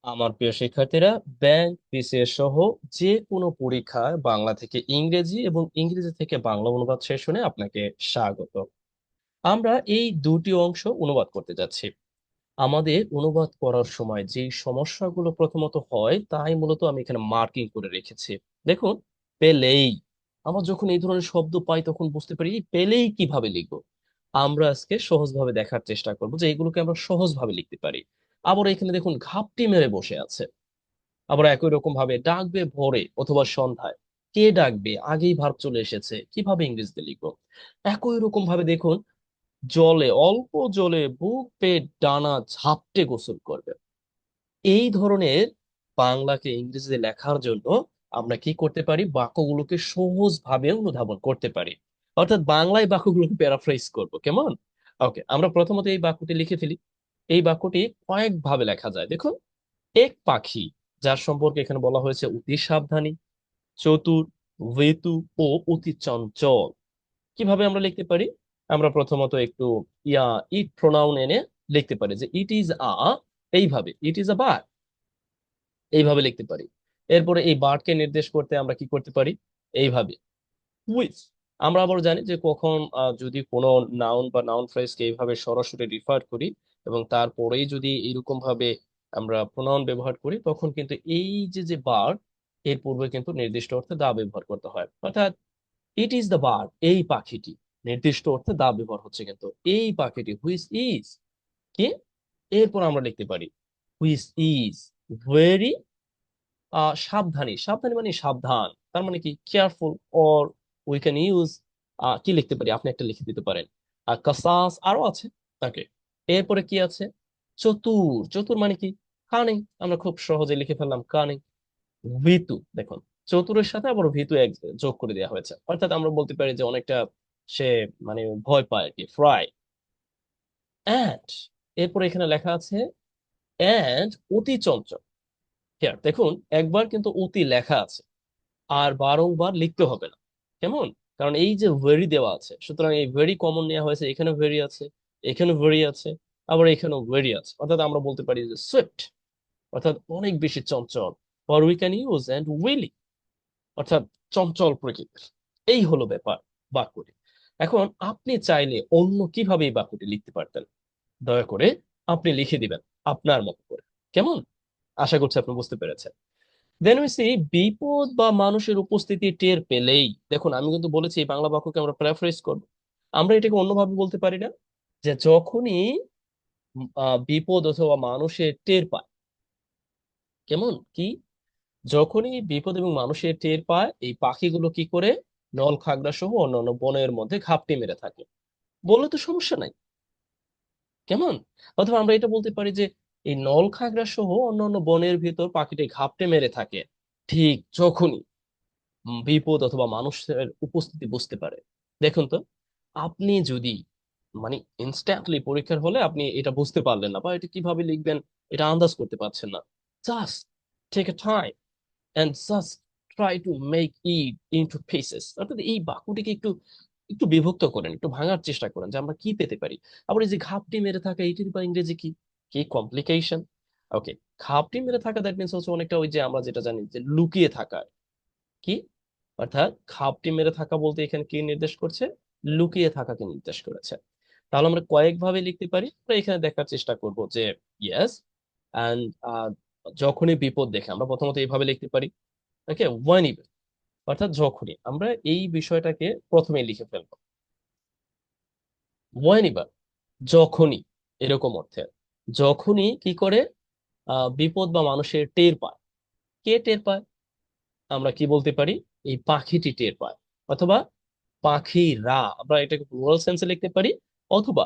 আমার প্রিয় শিক্ষার্থীরা, ব্যাংক, বিসিএস সহ যে কোনো পরীক্ষায় বাংলা থেকে ইংরেজি এবং ইংরেজি থেকে বাংলা অনুবাদ সেশনে আপনাকে স্বাগত। আমরা এই দুটি অংশ অনুবাদ করতে যাচ্ছি। আমাদের অনুবাদ করার সময় যে সমস্যাগুলো প্রথমত হয় তাই মূলত আমি এখানে মার্কিং করে রেখেছি। দেখুন, পেলেই, আমরা যখন এই ধরনের শব্দ পাই তখন বুঝতে পারি এই পেলেই কিভাবে লিখবো। আমরা আজকে সহজভাবে দেখার চেষ্টা করবো যে এগুলোকে আমরা সহজভাবে লিখতে পারি। আবার এখানে দেখুন, ঘাপটি মেরে বসে আছে। আবার একই রকম ভাবে ডাকবে ভোরে অথবা সন্ধ্যায়, কে ডাকবে, আগেই ভার্ব চলে এসেছে, কিভাবে ইংরেজিতে লিখবো। একই রকম ভাবে দেখুন, জলে, অল্প জলে বুক পেট ডানা ঝাপটে গোসল করবে। এই ধরনের বাংলাকে ইংরেজিতে লেখার জন্য আমরা কি করতে পারি, বাক্যগুলোকে সহজভাবে অনুধাবন করতে পারি। অর্থাৎ বাংলায় বাক্যগুলোকে প্যারাফ্রেজ করব, কেমন? ওকে, আমরা প্রথমত এই বাক্যটি লিখে ফেলি। এই বাক্যটি কয়েক ভাবে লেখা যায়, দেখুন। এক পাখি, যার সম্পর্কে এখানে বলা হয়েছে অতি সাবধানী, চতুর, ভীতু ও অতি চঞ্চল। কিভাবে আমরা লিখতে পারি? আমরা প্রথমত একটু ইট প্রোনাউন এনে লিখতে পারি যে ইট ইজ এইভাবে ইট ইজ বার্ড, এইভাবে লিখতে পারি। এরপরে এই বার্ডকে নির্দেশ করতে আমরা কি করতে পারি? এইভাবে, হুইচ। আমরা আবার জানি যে কখন যদি কোনো নাউন বা নাউন ফ্রেজকে এইভাবে সরাসরি রিফার করি এবং তারপরেই যদি এরকম ভাবে আমরা প্রোনাউন ব্যবহার করি, তখন কিন্তু এই যে যে বার্ড, এর পূর্বে কিন্তু নির্দিষ্ট অর্থে দা ব্যবহার করতে হয়। অর্থাৎ ইট ইজ দ্য বার্ড, এই পাখিটি, নির্দিষ্ট অর্থে দা ব্যবহার হচ্ছে কিন্তু। এই পাখিটি হুইচ ইজ কি, এরপর আমরা লিখতে পারি হুইচ ইজ ভেরি সাবধানী। সাবধানী মানে সাবধান, তার মানে কি careful. Or we can use, কি লিখতে পারি, আপনি একটা লিখে দিতে পারেন কাসাস, আরো আছে। ওকে, এরপরে কি আছে? চতুর। চতুর মানে কি? কানিং। আমরা খুব সহজে লিখে ফেললাম কানিং। ভীতু, দেখুন, চতুরের সাথে আবার ভীতু এক যোগ করে দেওয়া হয়েছে, অর্থাৎ আমরা বলতে পারি যে অনেকটা সে মানে ভয় পায় আর কি, ফ্রাই। অ্যান্ড, এরপরে এখানে লেখা আছে অ্যান্ড অতি চঞ্চল। হিয়ার দেখুন, একবার কিন্তু অতি লেখা আছে, আর বারংবার লিখতে হবে না। কেমন? কারণ এই যে ভেরি দেওয়া আছে, সুতরাং এই ভেরি কমন নেওয়া হয়েছে। এখানে ভেরি আছে, এখানে ভেরি আছে, আবার এখানেও ভেরি আছে। অর্থাৎ আমরা বলতে পারি যে সুইফট, অর্থাৎ অনেক বেশি চঞ্চল। Or we can use and wily, অর্থাৎ চঞ্চল প্রকৃতির। এই হলো ব্যাপার বাক্যটি। এখন আপনি চাইলে অন্য কিভাবে এই বাক্যটি লিখতে পারতেন, দয়া করে আপনি লিখে দিবেন আপনার মতো করে। কেমন? আশা করছি আপনি বুঝতে পেরেছেন। দেন উই সি, বিপদ বা মানুষের উপস্থিতি টের পেলেই। দেখুন, আমি কিন্তু বলেছি এই বাংলা বাক্যকে আমরা প্যারাফ্রেজ করব। আমরা এটাকে অন্যভাবে বলতে পারি না, যে যখনই বিপদ অথবা মানুষের টের পায়। কেমন কি? যখনই বিপদ এবং মানুষের টের পায়, এই পাখিগুলো কি করে? নল খাগড়া সহ অন্যান্য বনের মধ্যে ঘাপটি মেরে থাকে। বললে তো সমস্যা নাই, কেমন? অথবা আমরা এটা বলতে পারি যে এই নল খাগড়া সহ অন্যান্য বনের ভিতর পাখিটি ঘাপটে মেরে থাকে ঠিক যখনই বিপদ অথবা মানুষের উপস্থিতি বুঝতে পারে। দেখুন তো, আপনি যদি মানে ইনস্ট্যান্টলি পরীক্ষার হলে আপনি এটা বুঝতে পারলেন না বা এটা কিভাবে লিখবেন এটা আন্দাজ করতে পারছেন না, just take a time and just try to make it into pieces. অর্থাৎ এই বাক্যটিকে একটু একটু বিভক্ত করেন, একটু ভাঙার চেষ্টা করেন যে আমরা কি পেতে পারি। আবার এই যে ঘাপটি মেরে থাকা, এটির বা ইংরেজি কি? কি কমপ্লিকেশন। ওকে, ঘাপটি মেরে থাকা দ্যাট মিনস হচ্ছে অনেকটা ওই যে আমরা যেটা জানি যে লুকিয়ে থাকা, কি? অর্থাৎ ঘাপটি মেরে থাকা বলতে এখানে কি নির্দেশ করছে? লুকিয়ে থাকাকে নির্দেশ করেছে। তাহলে আমরা কয়েকভাবে লিখতে পারি, আমরা এখানে দেখার চেষ্টা করব যে ইয়েস অ্যান্ড, যখনই বিপদ দেখে আমরা প্রথমত এইভাবে লিখতে পারি। ওকে, ওয়ান ইভেন, অর্থাৎ যখনই আমরা এই বিষয়টাকে প্রথমে লিখে ফেলবো। ওয়ান ইভার, যখনই, এরকম অর্থে। যখনই কি করে? বিপদ বা মানুষের টের পায়। কে টের পায়? আমরা কি বলতে পারি? এই পাখিটি টের পায়। অথবা পাখিরা, আমরা এটাকে প্লুরাল সেন্সে লিখতে পারি। অথবা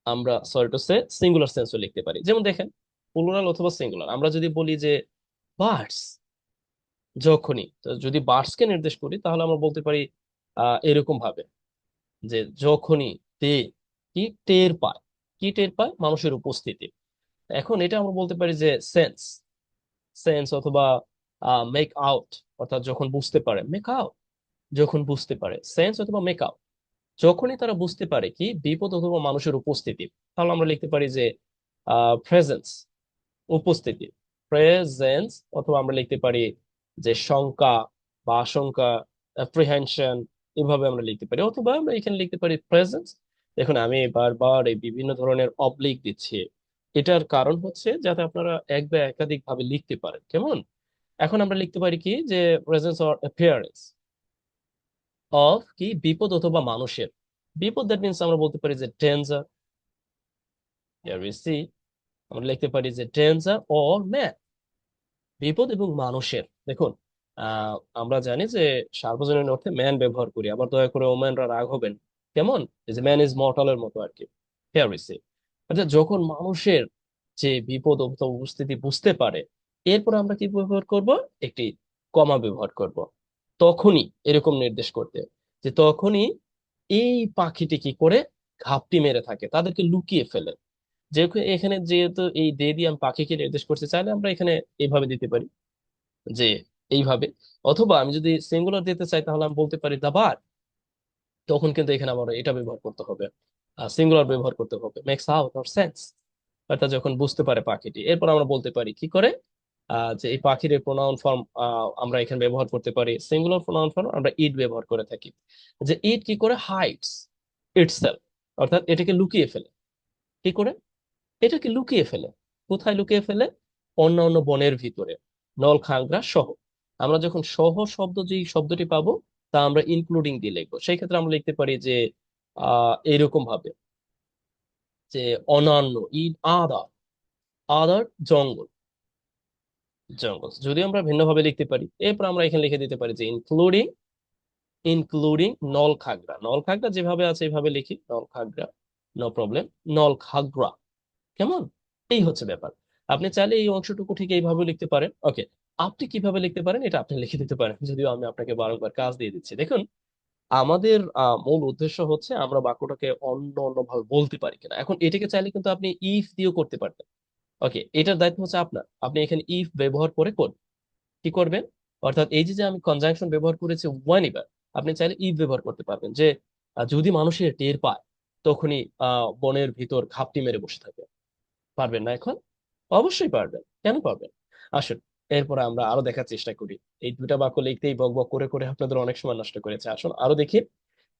আমরা সরি টু সে সিঙ্গুলার সেন্সও লিখতে পারি। যেমন দেখেন, প্লুরাল অথবা সিঙ্গুলার, আমরা যদি বলি যে বার্ডস, যখনই, তো যদি বার্ডস কে নির্দেশ করি তাহলে আমরা বলতে পারি এরকম ভাবে যে যখনই তে কি টের পায়। কি টের পায়? মানুষের উপস্থিতি। এখন এটা আমরা বলতে পারি যে সেন্স, সেন্স অথবা মেক আউট, অর্থাৎ যখন বুঝতে পারে, মেক আউট, যখন বুঝতে পারে, সেন্স অথবা মেক আউট। যখনই তারা বুঝতে পারে কি বিপদ অথবা মানুষের উপস্থিতি, তাহলে আমরা লিখতে পারি যে প্রেজেন্স, উপস্থিতি। প্রেজেন্স, অথবা আমরা লিখতে পারি যে শঙ্কা বা আশঙ্কা, অ্যাপ্রিহেনশন, এভাবে আমরা লিখতে পারি, অথবা আমরা এখানে লিখতে পারি প্রেজেন্স। দেখুন আমি বারবার এই বিভিন্ন ধরনের অবলিক দিচ্ছি, এটার কারণ হচ্ছে যাতে আপনারা এক বা একাধিক ভাবে লিখতে পারেন, কেমন? এখন আমরা লিখতে পারি কি যে প্রেজেন্স অর অ্যাপিয়ারেন্স অফ কি বিপদ অথবা মানুষের। বিপদ দ্যাট মিনস আমরা বলতে পারি যে ডেঞ্জার, হিয়ার উই সি। আমরা লিখতে পারি যে ডেঞ্জার অর ম্যান, বিপদ এবং মানুষের। দেখুন আমরা জানি যে সার্বজনীন অর্থে ম্যান ব্যবহার করি, আবার দয়া করে ওম্যানরা রাগ হবেন, কেমন? এই যে ম্যান ইজ মর্টালের মতো আর কি। হিয়ার উই সি, অর্থাৎ যখন মানুষের যে বিপদ অথবা উপস্থিতি বুঝতে পারে, এরপর আমরা কি ব্যবহার করব? একটি কমা ব্যবহার করব, তখনই এরকম নির্দেশ করতে, যে তখনই এই পাখিটি কি করে ঘাপটি মেরে থাকে, তাদেরকে লুকিয়ে ফেলে। যেহেতু এখানে যেহেতু এই দে দিয়ে আমি পাখিকে নির্দেশ করতে চাইলে আমরা এখানে এইভাবে দিতে পারি, যে এইভাবে। অথবা আমি যদি সিঙ্গুলার দিতে চাই তাহলে আমি বলতে পারি দা বার্ড, তখন কিন্তু এখানে আমার এটা ব্যবহার করতে হবে, সিঙ্গুলার ব্যবহার করতে হবে, মেক্স আউট অর সেন্স, অর্থাৎ যখন বুঝতে পারে পাখিটি। এরপর আমরা বলতে পারি কি করে যে এই পাখির প্রোনাউন ফর্ম আমরা এখানে ব্যবহার করতে পারি, সিঙ্গুলার প্রোনাউন ফর্ম আমরা ইট ব্যবহার করে থাকি, যে ইট কি করে হাইডস ইটসেলফ, অর্থাৎ এটাকে লুকিয়ে ফেলে। কি করে? এটাকে লুকিয়ে ফেলে। কোথায় লুকিয়ে ফেলে? অন্যান্য বনের ভিতরে, নলখাগড়া সহ। আমরা যখন সহ শব্দ যে শব্দটি পাবো, তা আমরা ইনক্লুডিং দিয়ে লিখবো। সেই ক্ষেত্রে আমরা লিখতে পারি যে এইরকম ভাবে, যে অন্যান্য, ইন আদার, আদার জঙ্গল, জঙ্গল। যদি আমরা ভিন্নভাবে লিখতে পারি, এরপর আমরা এখানে লিখে দিতে পারি যে ইনক্লুডিং, ইনক্লুডিং নলখাগড়া। নলখাগড়া যেভাবে আছে এইভাবে লিখি, নলখাগড়া, নো প্রবলেম, নলখাগড়া, কেমন? এই হচ্ছে ব্যাপার। আপনি চাইলে এই অংশটুকু ঠিক এইভাবে লিখতে পারেন। ওকে, আপনি কিভাবে লিখতে পারেন এটা আপনি লিখে দিতে পারেন, যদিও আমি আপনাকে বারংবার কাজ দিয়ে দিচ্ছি। দেখুন আমাদের মূল উদ্দেশ্য হচ্ছে আমরা বাক্যটাকে অন্য অন্য ভাবে বলতে পারি কিনা। এখন এটাকে চাইলে কিন্তু আপনি ইফ দিয়েও করতে পারতেন। ওকে, এটার দায়িত্ব হচ্ছে আপনার, আপনি এখানে ইফ ব্যবহার করে কোন কি করবেন, অর্থাৎ এই যে যে আমি কনজাংশন ব্যবহার করেছি ওয়ান, এবার আপনি চাইলে ইফ ব্যবহার করতে পারবেন, যে যদি মানুষের টের পায় তখনই বনের ভিতর ঘাপটি মেরে বসে থাকে। পারবেন না এখন? অবশ্যই পারবেন, কেন পারবেন? আসুন, এরপরে আমরা আরো দেখার চেষ্টা করি। এই দুটা বাক্য লিখতেই বক বক করে করে আপনাদের অনেক সময় নষ্ট করেছে, আসুন আরো দেখি।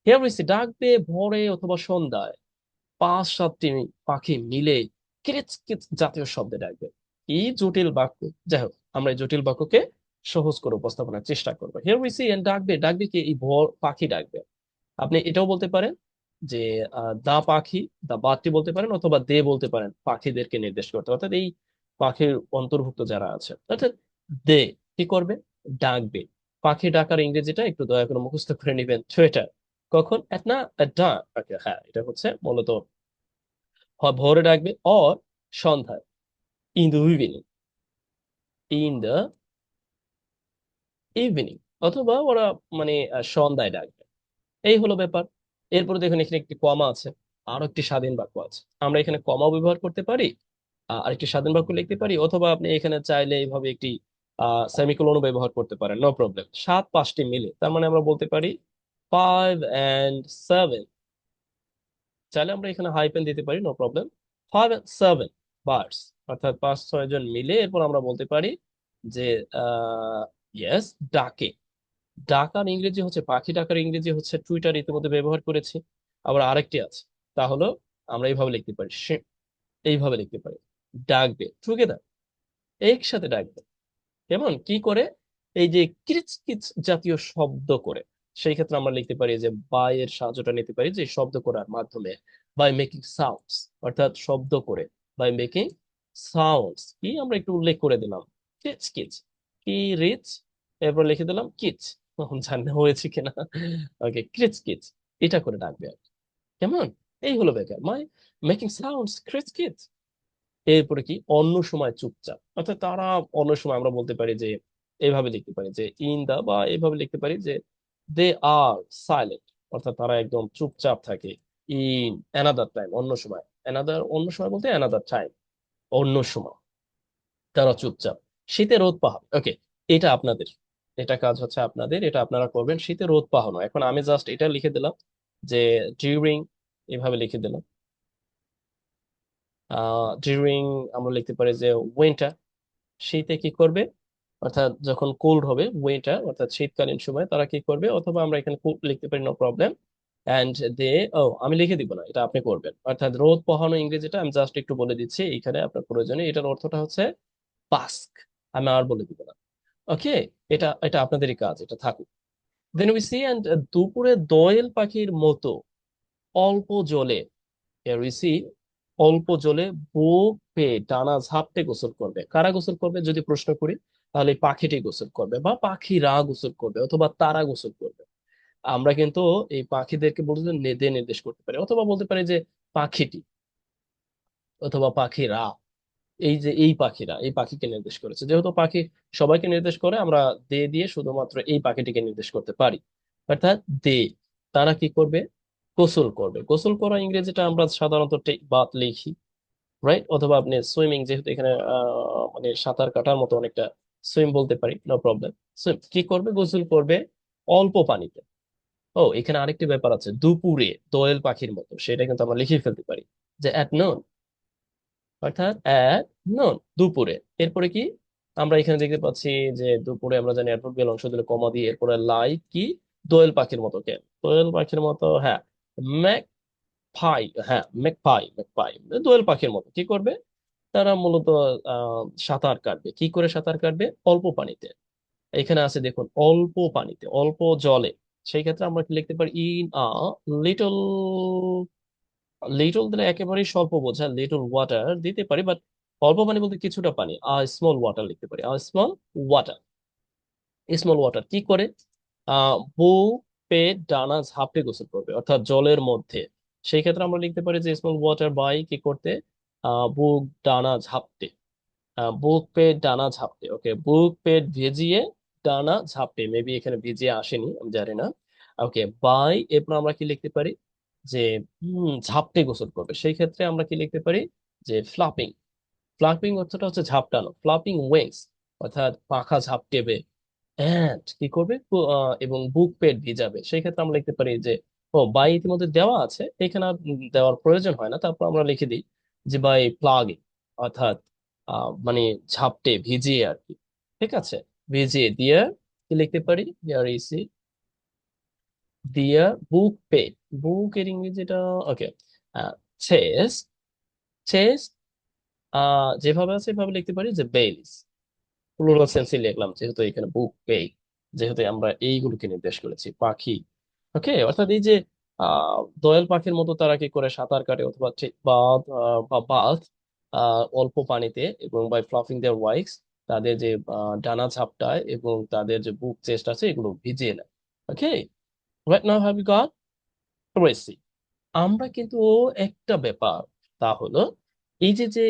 হেয়ার ইস ডাকবে ভোরে অথবা সন্ধ্যায়, পাঁচ সাতটি পাখি মিলে কিরিচ কিচ জাতীয় শব্দে ডাকবে। কি জটিল বাক্য! যাই হোক, আমরা এই জটিল বাক্যকে সহজ করে উপস্থাপনার চেষ্টা করবো। হিয়ার উই সি এন্ড ডাকবে, ডাকবে কি? এই ভোর পাখি ডাকবে। আপনি এটাও বলতে পারেন যে দা পাখি, দা বাদটি বলতে পারেন, অথবা দে বলতে পারেন, পাখিদেরকে নির্দেশ করতে, অর্থাৎ এই পাখির অন্তর্ভুক্ত যারা আছে, অর্থাৎ দে কি করবে? ডাকবে। পাখি ডাকার ইংরেজিটা একটু দয়া করে মুখস্থ করে নিবেন, সোয়েটার। কখন? এট না, এট ডা। ওকে, হ্যাঁ, এটা হচ্ছে মূলত হয় ভোরে ডাকবে, অর সন্ধ্যায়, in the evening, in the evening, অথবা ওরা মানে সন্ধ্যায় ডাকবে। এই হলো ব্যাপার। এরপরে দেখুন এখানে একটি কমা আছে, আরো একটি স্বাধীন বাক্য আছে। আমরা এখানে কমা ব্যবহার করতে পারি, আরেকটি স্বাধীন বাক্য লিখতে পারি, অথবা আপনি এখানে চাইলে এইভাবে একটি সেমিকোলনও ব্যবহার করতে পারেন, নো প্রবলেম। সাত পাঁচটি মিলে, তার মানে আমরা বলতে পারি 5 and 7। চাইলে আমরা এখানে হাইপেন দিতে পারি, নো প্রবলেম। 5 and 7 বার্ডস, অর্থাৎ পাঁচ ছয় জন মিলে, এরপর আমরা বলতে পারি যে ইয়েস, ডাকে। ডাকার ইংরেজি হচ্ছে, পাখি ডাকার ইংরেজি হচ্ছে টুইটার, ইতিমধ্যে ব্যবহার করেছি। আবার আরেকটি আছে, তা হলো আমরা এইভাবে লিখতে পারি, এইভাবে লিখতে পারি, ডাকবে টুগেদার, একসাথে ডাকবে। কেমন? কি করে? এই যে কিচ কিচ জাতীয় শব্দ করে। সেই ক্ষেত্রে আমরা লিখতে পারি যে বাই এর সাহায্যটা নিতে পারি, যে শব্দ করার মাধ্যমে, বাই মেকিং সাউন্ডস, অর্থাৎ শব্দ করে, বাই মেকিং সাউন্ডস। কি আমরা একটু উল্লেখ করে দিলাম, কিচ কিচ, কি রিচ, এরপর লিখে দিলাম কিচ, জানি না হয়েছে কিনা। ওকে, ক্রিচ কিচ, এটা করে ডাকবে আর কি। কেমন? এই হলো ব্যাপার, মাই মেকিং সাউন্ডস ক্রিচ কিচ। এরপরে কি? অন্য সময় চুপচাপ, অর্থাৎ তারা অন্য সময় আমরা বলতে পারি যে এইভাবে লিখতে পারি যে ইন দা, বা এইভাবে লিখতে পারি যে দে আর সাইলেন্ট, অর্থাৎ তারা একদম চুপচাপ থাকে। ইন অ্যানাদার টাইম, অন্য সময়, অ্যানাদার, অন্য সময় বলতে অ্যানাদার টাইম, অন্য সময় তারা চুপচাপ। শীতে রোদ পাহাড়, ওকে, এটা আপনাদের, এটা কাজ হচ্ছে আপনাদের, এটা আপনারা করবেন। শীতে রোদ পাহানো, এখন আমি জাস্ট এটা লিখে দিলাম যে ডিউরিং, এভাবে লিখে দিলাম। ডিউরিং আমরা লিখতে পারি যে উইন্টার, শীতে কি করবে, অর্থাৎ যখন কোল্ড হবে উইন্টার অর্থাৎ শীতকালীন সময় তারা কি করবে, অথবা আমরা এখানে cold লিখতে পারি, নো প্রবলেম। অ্যান্ড দে, ও আমি লিখে দিব না, এটা আপনি করবেন। অর্থাৎ রোদ পোহানো ইংরেজিটা আমি জাস্ট একটু বলে দিচ্ছি এখানে আপনার প্রয়োজনে, এটার অর্থটা হচ্ছে বাস্ক। আমি আর বলে দিব না। ওকে, এটা এটা আপনাদেরই কাজ, এটা থাকুক। দেন উই সি, অ্যান্ড দুপুরে দোয়েল পাখির মতো অল্প জলে, উই সি, অল্প জলে বুক পেয়ে ডানা ঝাপটে গোসল করবে। কারা গোসল করবে যদি প্রশ্ন করি, তাহলে এই পাখিটি গোসল করবে, বা পাখিরা গোসল করবে, অথবা তারা গোসল করবে। আমরা কিন্তু এই পাখিদেরকে বলতে নেদে নির্দেশ করতে পারি, অথবা বলতে পারি যে পাখিটি, অথবা পাখিরা। এই যে এই পাখিরা, এই পাখিকে নির্দেশ করেছে, যেহেতু পাখি সবাইকে নির্দেশ করে, আমরা দে দিয়ে শুধুমাত্র এই পাখিটিকে নির্দেশ করতে পারি। অর্থাৎ দে, তারা কি করবে, গোসল করবে। গোসল করা ইংরেজিটা আমরা সাধারণত টেক বাথ লিখি, রাইট? অথবা আপনি সুইমিং, যেহেতু এখানে মানে সাঁতার কাটার মতো অনেকটা, সুইম বলতে পারি, নো প্রবলেম। সুইম কি করবে, গোসল করবে অল্প পানিতে। ও, এখানে আরেকটি ব্যাপার আছে, দুপুরে দোয়েল পাখির মতো, সেটা কিন্তু আমরা লিখে ফেলতে পারি যে অ্যাট নোন, অর্থাৎ অ্যাট নোন, দুপুরে। এরপরে কি আমরা এখানে দেখতে পাচ্ছি যে দুপুরে আমরা জানি অ্যাডভার্বিয়াল অংশ দিলে কমা দিয়ে এরপরে লাইক কি, দোয়েল পাখির মতো। কে দোয়েল পাখির মতো, হ্যাঁ, ম্যাক ফাই, হ্যাঁ ম্যাকপাই, ম্যাকপাই, দোয়েল পাখির মতো কি করবে, তারা মূলত সাঁতার কাটবে। কি করে সাঁতার কাটবে, অল্প পানিতে। এখানে আছে দেখুন, অল্প পানিতে, অল্প জলে। সেই ক্ষেত্রে আমরা কি লিখতে পারি, ইন আ লিটল, লিটল দিলে একেবারেই স্বল্প বোঝা, লিটল ওয়াটার দিতে পারি, বাট অল্প পানি বলতে কিছুটা পানি, স্মল ওয়াটার লিখতে পারি, স্মল ওয়াটার। স্মল ওয়াটার কি করে, বুক পেট ডানা ঝাপটে গোসল করবে, অর্থাৎ জলের মধ্যে। সেই ক্ষেত্রে আমরা লিখতে পারি যে স্মল ওয়াটার বাই কি করতে, বুক ডানা ঝাপটে, বুক পেট ডানা ঝাপটে। ওকে, বুক পেট ভিজিয়ে ডানা ঝাপটে, মেবি এখানে ভিজিয়ে আসেনি, আমি জানি না। ওকে, বাই, এরপর আমরা কি লিখতে পারি, যে ঝাপটে গোসল করবে। সেই ক্ষেত্রে আমরা কি লিখতে পারি, যে ফ্লাপিং। ফ্লাপিং অর্থটা হচ্ছে ঝাপটানো, ফ্লাপিং উইংস, অর্থাৎ পাখা ঝাপটেবে। অ্যান্ড কি করবে, এবং বুক পেট ভিজাবে। সেই ক্ষেত্রে আমরা লিখতে পারি যে, ও বাই ইতিমধ্যে দেওয়া আছে, এখানে আর দেওয়ার প্রয়োজন হয় না, তারপর আমরা লিখে দিই যে বাই প্লাগিং, অর্থাৎ মানে ঝাপটে ভিজিয়ে আর কি। ঠিক আছে, ভিজিয়ে দিয়ে কি লিখতে পারি, হিয়ার ইজ, দিয়া বুক পেট, বুক এর ইংরেজিটা, ওকে, চেস্ট, চেস্ট, যেভাবে আছে এভাবে লিখতে পারি যে বেইলিস, প্লুরাল সেন্সে লিখলাম যেহেতু এখানে বুক পেই, যেহেতু আমরা এইগুলোকে নির্দেশ করেছি পাখি। ওকে, অর্থাৎ এই যে দোয়েল পাখির মতো তারা কি করে সাঁতার কাটে, অথবা ঠিক বাথ বা বাথ অল্প পানিতে, এবং বাই ফ্লাফিং দেয়ার ওয়াইংস, তাদের যে ডানা ঝাপটায় এবং তাদের যে বুক চেস্ট আছে এগুলো ভিজিয়ে নেয়। Okay, right now have you got recipe. আমরা কিন্তু একটা ব্যাপার, তা হলো এই যে যে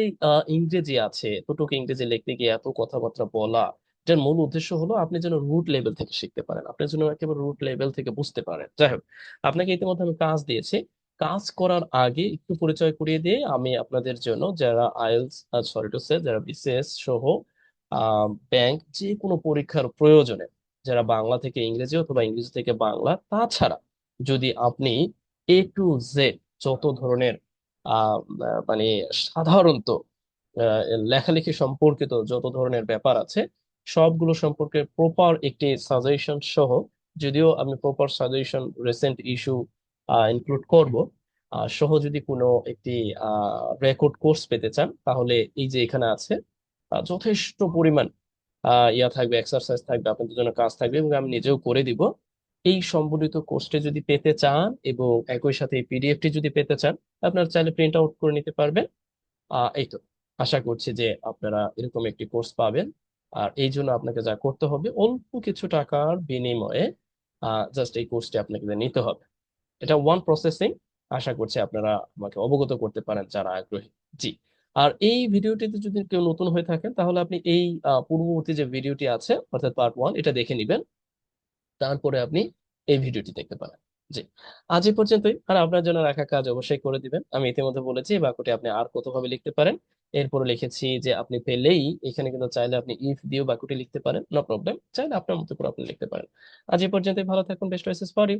ইংরেজি আছে, এতটুকু ইংরেজি লিখতে গিয়ে এত কথাবার্তা বলা, এটার মূল উদ্দেশ্য হলো আপনি যেন রুট লেভেল থেকে শিখতে পারেন, আপনি যেন একেবারে রুট লেভেল থেকে বুঝতে পারেন। যাই হোক, আপনাকে ইতিমধ্যে আমি কাজ দিয়েছি। কাজ করার আগে একটু পরিচয় করিয়ে দিয়ে আমি আপনাদের জন্য, যারা আইএলটিএস, সরি টু সে, যারা বিসিএস সহ ব্যাংক যে কোনো পরীক্ষার প্রয়োজনে, যারা বাংলা থেকে ইংরেজি অথবা ইংরেজি থেকে বাংলা, তাছাড়া যদি আপনি A to Z যত ধরনের মানে সাধারণত আহ, লেখালেখি সম্পর্কিত যত ধরনের ব্যাপার আছে, সবগুলো সম্পর্কে প্রপার একটি সাজেশন সহ, যদিও আমি proper suggestion recent issue include করব, সহ যদি কোনো একটি রেকর্ড কোর্স পেতে চান, তাহলে এই যে এখানে আছে, যথেষ্ট পরিমাণ ইয়া থাকবে, এক্সারসাইজ থাকবে, আপনাদের জন্য কাজ থাকবে, এবং আমি নিজেও করে দিব। এই সম্বলিত কোর্সটি যদি পেতে চান এবং একই সাথে এই পিডিএফটি যদি পেতে চান, আপনারা চাইলে প্রিন্ট আউট করে নিতে পারবেন। এই তো, আশা করছি যে আপনারা এরকম একটি কোর্স পাবেন। আর এই জন্য আপনাকে যা করতে হবে, অল্প কিছু টাকার বিনিময়ে জাস্ট এই কোর্সটি আপনাকে নিতে হবে। এটা ওয়ান প্রসেসিং। আশা করছি আপনারা আমাকে অবগত করতে পারেন যারা আগ্রহী। জি। আর এই ভিডিওটিতে যদি কেউ নতুন হয়ে থাকেন, তাহলে আপনি এই পূর্ববর্তী যে ভিডিওটি আছে অর্থাৎ পার্ট 1, এটা দেখে নিবেন, তারপরে আপনি এই ভিডিওটি দেখতে পারেন। জি, আজ এই পর্যন্তই। আর আপনার জন্য রাখা কাজ অবশ্যই করে দিবেন। আমি ইতিমধ্যে বলেছি এই বাক্যটি আপনি আর কতভাবে লিখতে পারেন। এরপরে লিখেছি যে আপনি পেলেই, এখানে কিন্তু চাইলে আপনি ইফ দিয়েও বাক্যটি লিখতে পারেন, নো প্রবলেম, চাইলে আপনার মতো করে আপনি লিখতে পারেন। আজ এই পর্যন্তই, ভালো থাকুন, বেস্ট উইশেস ফর ইউ।